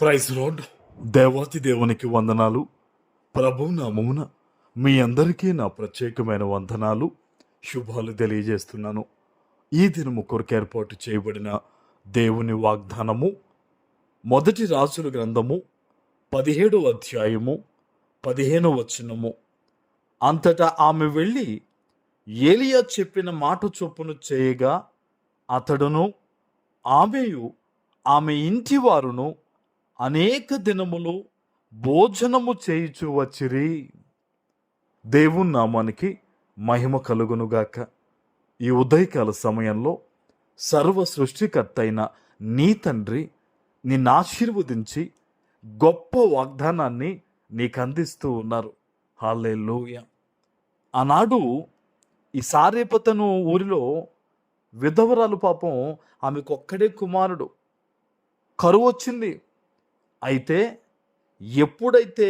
Praise lord. దేవాతి దేవునికి వందనాలు. ప్రభు నామమున మీ అందరికీ నా ప్రత్యేకమైన వందనాలు, శుభాలు తెలియజేస్తున్నాను. ఈ దినము కొరకు ఏర్పాటు చేయబడిన దేవుని వాగ్దానము మొదటి రాజుల గ్రంథము 17వ అధ్యాయము 15వ వచనము. అంతటా ఆమె వెళ్ళి ఏలియా చెప్పిన మాట చొప్పున చేయగా అతడును ఆమెయు ఆమె ఇంటి వారును అనేక దినములు భోజనము చేయుచు వచ్చిరి. దేవుని నామానికి మహిమ కలుగునుగాక. ఈ ఉదయకాల సమయంలో సర్వ సృష్టికర్త అయిన నీ తండ్రి నిన్ను ఆశీర్వదించి గొప్ప వాగ్దానాన్ని నీకు అందిస్తూ ఉన్నారు. హల్లెలూయా. ఆనాడు ఈ సారేపతను ఊరిలో విధవరాలు, పాపం ఆమెకొక్కడే కుమారుడు, కరువు వచ్చింది. అయితే ఎప్పుడైతే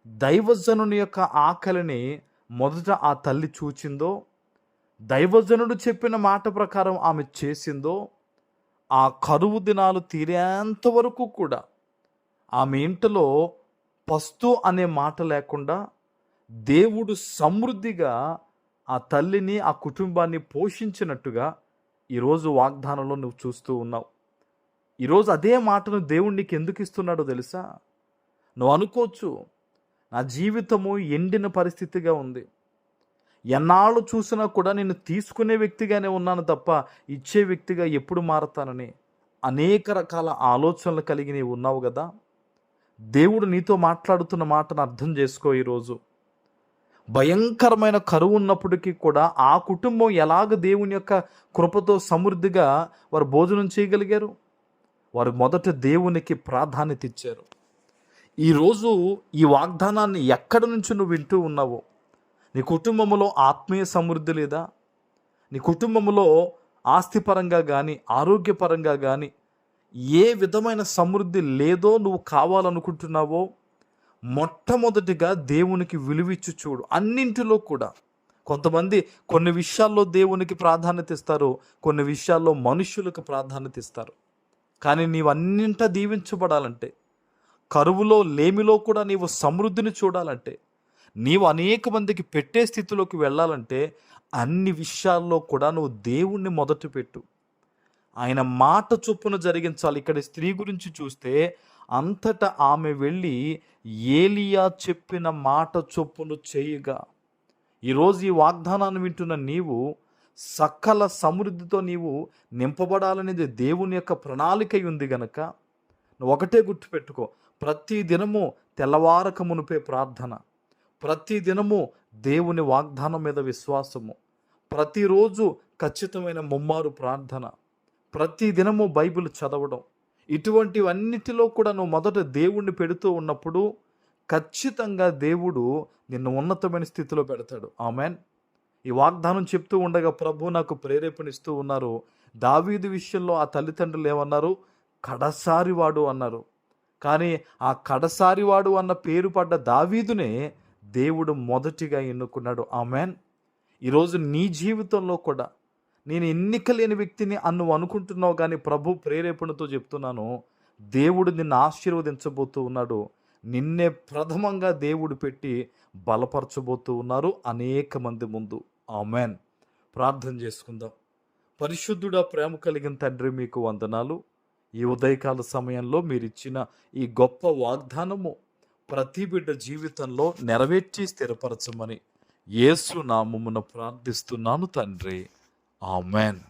దైవజనుని యొక్క ఆకలిని మొదట ఆ తల్లి చూచిందో, దైవజనుడు చెప్పిన మాట ప్రకారం ఆమె చేసిందో, ఆ కరువు దినాలు తీరేంత వరకు కూడా ఆమె ఇంటిలో పస్తు అనే మాట లేకుండా దేవుడు సమృద్ధిగా ఆ తల్లిని, ఆ కుటుంబాన్ని పోషించినట్టుగా ఈరోజు వాగ్దానంలో నువ్వు చూస్తూ ఉన్నావు. ఈరోజు అదే మాటను దేవుడు నీకు ఎందుకు ఇస్తున్నాడో తెలుసా? నువ్వు అనుకోవచ్చు, నా జీవితము ఎండిన పరిస్థితిగా ఉంది, ఎన్నాళ్ళు చూసినా కూడా నేను తీసుకునే వ్యక్తిగానే ఉన్నాను తప్ప ఇచ్చే వ్యక్తిగా ఎప్పుడు మారతానని అనేక రకాల ఆలోచనలు కలిగి నీవు ఉన్నావు కదా. దేవుడు నీతో మాట్లాడుతున్న మాటను అర్థం చేసుకో. ఈరోజు భయంకరమైన కరువు ఉన్నప్పటికీ కూడా ఆ కుటుంబం ఎలాగ దేవుని యొక్క కృపతో సమృద్ధిగా వారు భోజనం చేయగలిగారు? వారు మొదట దేవునికి ప్రాధాన్యత ఇచ్చారు. ఈరోజు ఈ వాగ్దానాన్ని ఎక్కడి నుంచి నువ్వు వింటూ ఉన్నావో, నీ కుటుంబంలో ఆత్మీయ సమృద్ధి లేదా? నీ కుటుంబంలో ఆస్తిపరంగా కానీ ఆరోగ్యపరంగా కానీ ఏ విధమైన సమృద్ధి లేదో నువ్వు కావాలనుకుంటున్నావో, మొట్టమొదటిగా దేవునికి విలువిచ్చి చూడు. అన్నింటిలో కూడా కొంతమంది కొన్ని విషయాల్లో దేవునికి ప్రాధాన్యత ఇస్తారు, కొన్ని విషయాల్లో మనుషులకు ప్రాధాన్యత ఇస్తారు. కానీ నీవు అన్నింటా దీవించబడాలంటే, కరువులో లేమిలో కూడా నీవు సమృద్ధిని చూడాలంటే, నీవు అనేక మందికి పెట్టే స్థితిలోకి వెళ్ళాలంటే అన్ని విషయాల్లో కూడా నువ్వు దేవుణ్ణి మొదట పెట్టు. ఆయన మాట చొప్పున జరిగించాలి. ఇక్కడ స్త్రీ గురించి చూస్తే అంతటా ఆమె వెళ్ళి ఏలియా చెప్పిన మాట చొప్పున చేయగా, ఈరోజు ఈ వాగ్దానాన్ని వింటున్న నీవు సకల సమృద్ధితో నీవు నింపబడాలనేది దేవుని యొక్క ప్రణాళిక ఉంది గనక నువ్వు ఒకటే గుర్తుపెట్టుకో, ప్రతి దినము తెల్లవారక మునిపే ప్రార్థన, ప్రతి దినము దేవుని వాగ్దానం మీద విశ్వాసము, ప్రతిరోజు ఖచ్చితమైన ముమ్మారు ప్రార్థన, ప్రతి దినము బైబిల్ చదవడం, ఇటువంటివన్నిటిలో కూడా నువ్వు మొదట దేవుణ్ణి పెడుతూ ఉన్నప్పుడు ఖచ్చితంగా దేవుడు నిన్ను ఉన్నతమైన స్థితిలో పెడతాడు. ఆమెన్. ఈ వాగ్దానం చెప్తూ ఉండగా ప్రభు నాకు ప్రేరేపణిస్తూ ఉన్నారు. దావీదు విషయంలో ఆ తల్లిదండ్రులు ఏమన్నారు? కడసారివాడు అన్నారు. కానీ ఆ కడసారివాడు అన్న పేరు పడ్డ దావీదునే దేవుడు మొదటిగా ఎన్నుకున్నాడు. ఆమెన్. ఈరోజు నీ జీవితంలో కూడా నేను ఎన్నిక లేని వ్యక్తిని నువ్వు అనుకుంటున్నావు, కానీ ప్రభు ప్రేరేపణతో చెప్తున్నాను, దేవుడు నిన్ను ఆశీర్వదించబోతూ ఉన్నాడు. నిన్నే ప్రథమంగా దేవుడు పెట్టి బలపరచబోతూ ఉన్నారు అనేక మంది ముందు. ఆమెన్. ప్రార్థన చేసుకుందాం. పరిశుద్ధుడా, ప్రేమ కలిగిన తండ్రి, మీకు వందనాలు. ఈ ఉదయకాల సమయంలో మీరు ఇచ్చిన ఈ గొప్ప వాగ్దానము ప్రతి బిడ్డ జీవితంలో నెరవేర్చి స్థిరపరచమని యేసు నామమున ప్రార్థిస్తున్నాను తండ్రి. ఆమెన్.